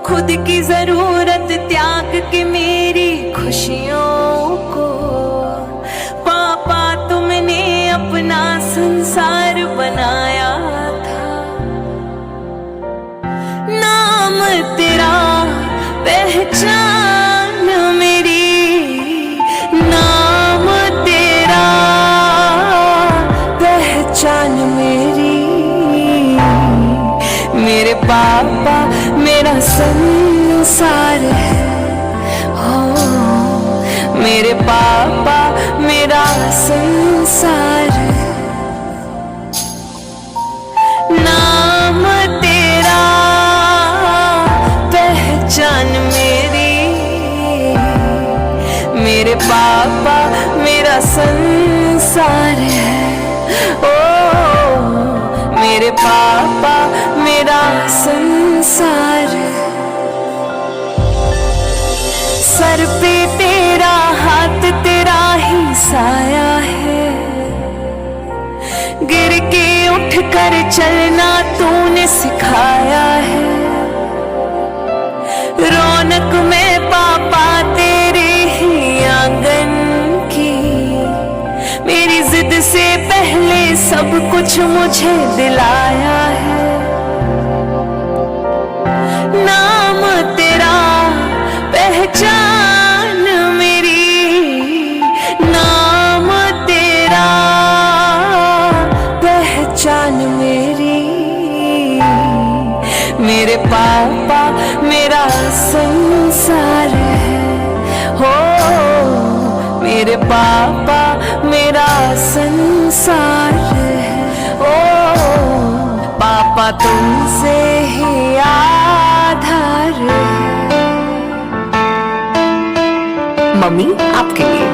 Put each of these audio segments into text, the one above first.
खुद की जरूरत त्याग के मेरी खुशियों को पापा तुमने अपना संसार बनाया था। नाम तेरा पहचान मेरी, नाम तेरा पहचान मेरी। मेरे पापा मेरा संसार है, हो मेरे पापा मेरा संसार है। नाम तेरा पहचान मेरी, मेरे पापा मेरा संसार है। ओ मेरे पापा मेरा संसार है। सर पे तेरा हाथ तेरा ही साया है, गिर के उठ कर चलना तूने सिखाया है। रौनक में पापा तेरे ही आंगन की, मेरी जिद से पहले सब कुछ मुझे दिलाया है। नाम तेरा पहचान मेरी, नाम तेरा पहचान मेरी। मेरे पापा मेरा संसार है, हो मेरे पापा मेरा संसार है। ओ पापा तुमसे ही आधार है। मम्मी आपके लिए।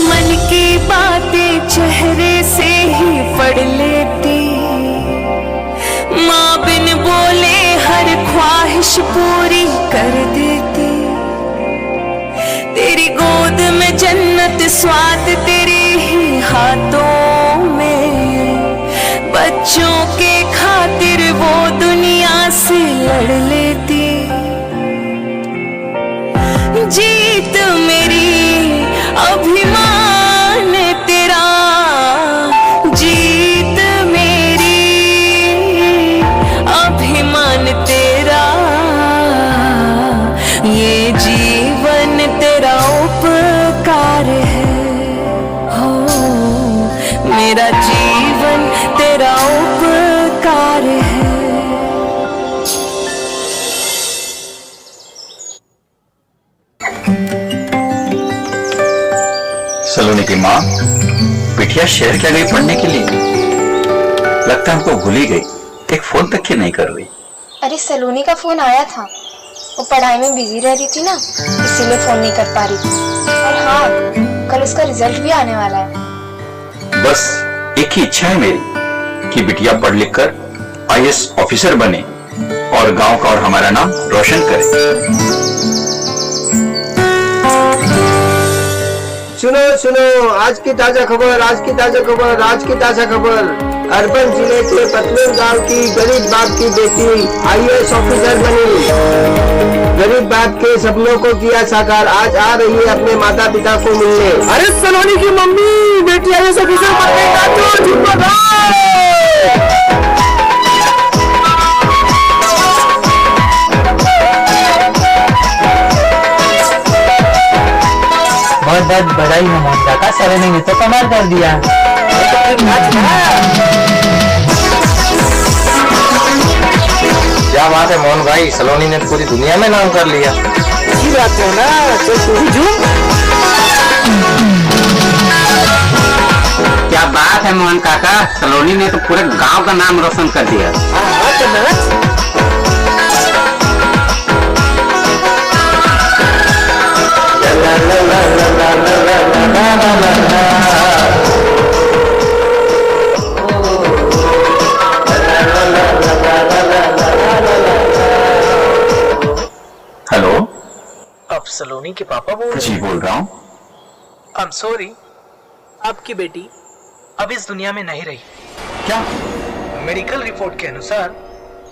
मन की बातें चेहरे से ही पढ़ लेती, माँ बिन बोले हर ख्वाहिश पूरी कर देती। तेरी गोद में जन्नत स्वाद तेरे ही हाथों में, बच्चों के खातिर वो दुनिया से लड़ लेती। जीत मेरी अभिमान तेरा, जीत मेरी अभिमान तेरा। ये जीवन तेरा उपकार है, हो मेरा जीवन तेरा उपकार है। सलोनी की माँ, बिटिया शहर क्या गई पढ़ने के लिए? लगता है हमको भूल ही गई, एक फोन तक की नहीं कर रही। अरे सलोनी का फोन आया था, वो पढ़ाई में बिजी रह रही थी ना, इसीलिए फोन नहीं कर पा रही थी। और हाँ, कल उसका रिजल्ट भी आने वाला है। बस एक ही इच्छा है मेरी कि बिटिया पढ़ लिख कर IAS ऑफिसर बने और गांव का और हमारा नाम रोशन करे। सुनो सुनो, आज की ताजा खबर, आज की ताजा खबर, आज की ताजा खबर। अर्बन जिले के पतलून गांव की गरीब बाप की बेटी IAS ऑफिसर बनी। गरीब बाप के सपनों को किया साकार, आज आ रही है अपने माता पिता को मिलने। अरे सलोनी की मम्मी, बेटी IAS ऑफिसर बनेगा तो बहुत बहुत बधाई है मोहन काका, सलोनी ने तो कमाल कर दिया। क्या बात है मोहन भाई, सलोनी ने पूरी दुनिया में नाम कर लिया। अच्छी बात है ना, तो तू ही झूम। क्या बात है मोहन काका, सलोनी ने तो पूरे गांव का नाम रोशन कर दिया। हेलो, आप सलोनी के पापा बोल रहे जी बोल रहा हूँ। हैं? I'm sorry, आपकी बेटी अब इस दुनिया में नहीं रही। क्या? मेडिकल रिपोर्ट के अनुसार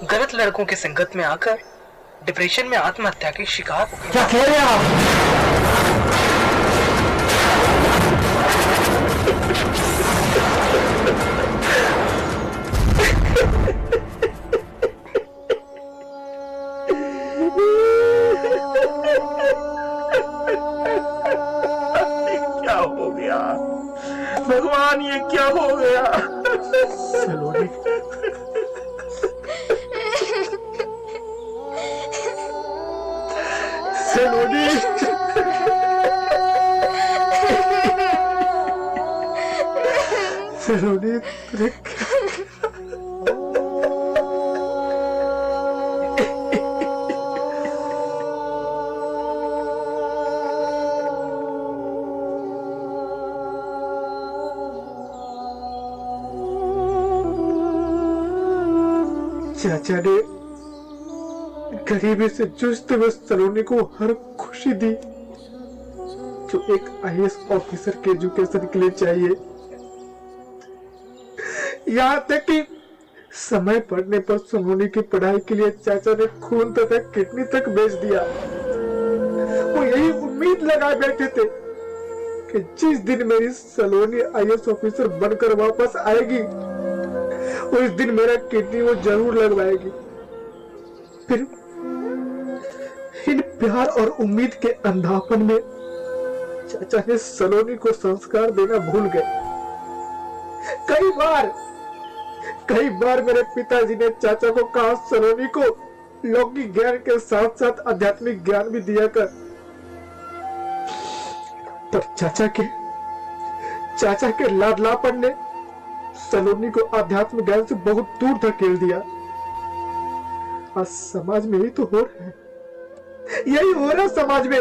गलत लड़कों की संगत में आकर डिप्रेशन में आत्महत्या के शिकार हो गए। क्या कह रहे हैं आप? क्या हो गया भगवान, ये क्या हो गया? सलोनी, सलोनी, सलोनी, चाचा ने गरीबी से जूझते हुए सलोनी को हर खुशी दी जो एक आईएएस ऑफिसर के एजुकेशन के लिए चाहिए। यहाँ तक कि समय पड़ने पर सलोनी की पढ़ाई के लिए चाचा ने खून तथा किडनी तक बेच दिया। वो यही उम्मीद लगाए बैठे थे कि जिस दिन मेरी सलोनी आईएएस ऑफिसर बनकर वापस आएगी उस दिन मेरा किडनी वो जरूर लगवाएगी। फिर इन प्यार और उम्मीद के अंधापन में चाचा ने सलोनी को संस्कार देना भूल गए। कई बार मेरे पिताजी ने चाचा को कहा सलोनी को लौकिक ज्ञान के साथ साथ आध्यात्मिक ज्ञान भी दिया कर। तब चाचा के लाडलापन ने सलोनी को आध्यात्म ज्ञान से बहुत दूर धकेल दिया। आज समाज में ही तो हो रहा है, यही हो रहा समाज में।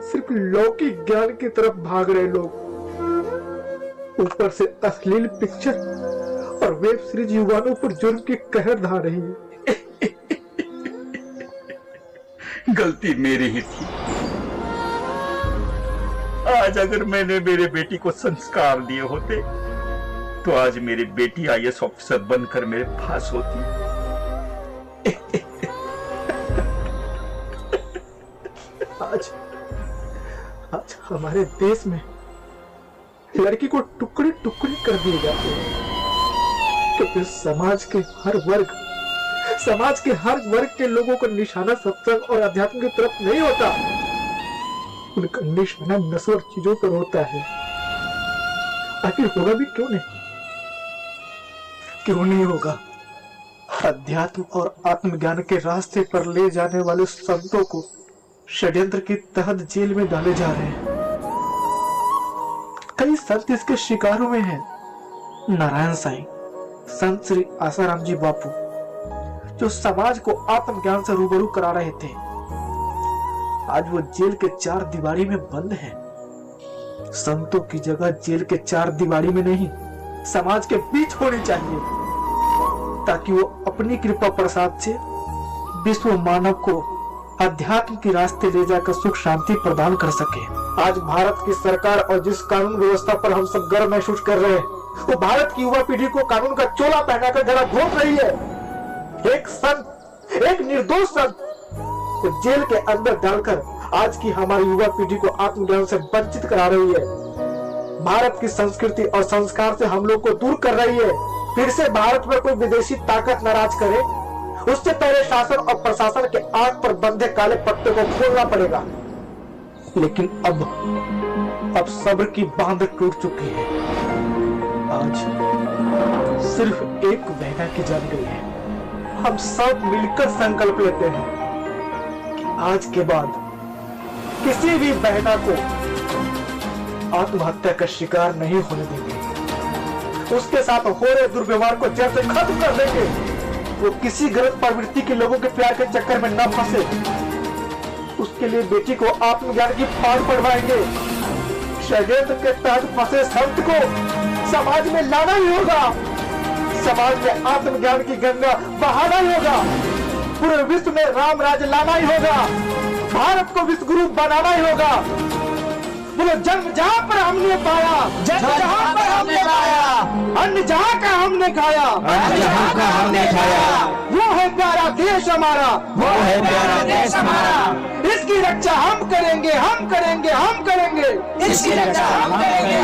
सिर्फ लौकिक ज्ञान की तरफ भाग रहे लोग, ऊपर से अश्लील पिक्चर और वेब सीरीज युवाओं पर जुर्म की कहर ढा रही है। गलती मेरी ही थी। आज अगर मैंने मेरे बेटी को संस्कार दिए होते तो आज मेरी बेटी आईएएस ऑफिसर बनकर मेरे पास होती। आज हमारे देश में लड़की को टुकड़े टुकड़े कर दिए जाते हैं क्योंकि समाज के हर वर्ग के लोगों का निशाना सत्संग और अध्यात्म की तरफ नहीं होता। उनका निशाना नश्वर चीजों पर होता है। आखिर होगा भी क्यों नहीं होगा? अध्यात्म और आत्मज्ञान के रास्ते पर ले जाने वाले संतों को षड्यंत्र के तहत जेल में डाले जा रहे हैं। कई संत इसके शिकार हुए हैं। नारायण साईं, संत श्री आसाराम जी बापू, जो समाज को आत्मज्ञान से रूबरू करा रहे थे, आज वो जेल के 4 दीवारी में बंद हैं। संतों की जगह जेल के 4 दीवारी में नहीं, समाज के बीच होनी चाहिए, ताकि वो अपनी कृपा प्रसाद से विश्व मानव को अध्यात्म के रास्ते ले जाकर सुख शांति प्रदान कर सके। आज भारत की सरकार और जिस कानून व्यवस्था पर हम सब गर्व महसूस कर रहे हैं, वो भारत की युवा पीढ़ी को कानून का चोला पहनाकर गला घोंट रही है। एक निर्दोष संत को जेल के अंदर डालकर आज की हमारी युवा पीढ़ी को आत्मज्ञान से वंचित करा रही है। भारत की संस्कृति और संस्कार से हम लोग को दूर कर रही है। फिर से भारत में कोई विदेशी ताकत नाराज करे, उससे पहले शासन और प्रशासन के आंख पर बंधे काले पट्टे को खोलना पड़ेगा। लेकिन अब सब्र की बांध टूट चुकी है। आज सिर्फ एक बहना की जान गई है। हम सब मिलकर संकल्प लेते हैं कि आज के बाद किसी भी बहना को आत्महत्या का शिकार नहीं होने देंगे। उसके साथ हो रहे दुर्व्यवहार को जड़ से खत्म कर देंगे। वो किसी गलत प्रवृत्ति के लोगों के प्यार के चक्कर में न फंसे। उसके लिए बेटी को आत्मज्ञान की पाठ पढ़वाएंगे। षड्यंत्र के तहत फंसे संत को समाज में लाना ही होगा। समाज में आत्मज्ञान की गंगा बहाना ही होगा। पूरे विश्व में राम राज्य लाना ही होगा। भारत को विश्व गुरु बनाना ही होगा। बोलो, जन्म जहां पर हमने पाया, जन्म जहां पर हमने पाया, अन्न जहां का हमने खाया, अन्न जहां का हमने खाया, वो देश हमारा, वो है प्यारा देश हमारा। इसकी रक्षा हम करेंगे, हम करेंगे, हम करेंगे, इसकी रक्षा हम करेंगे,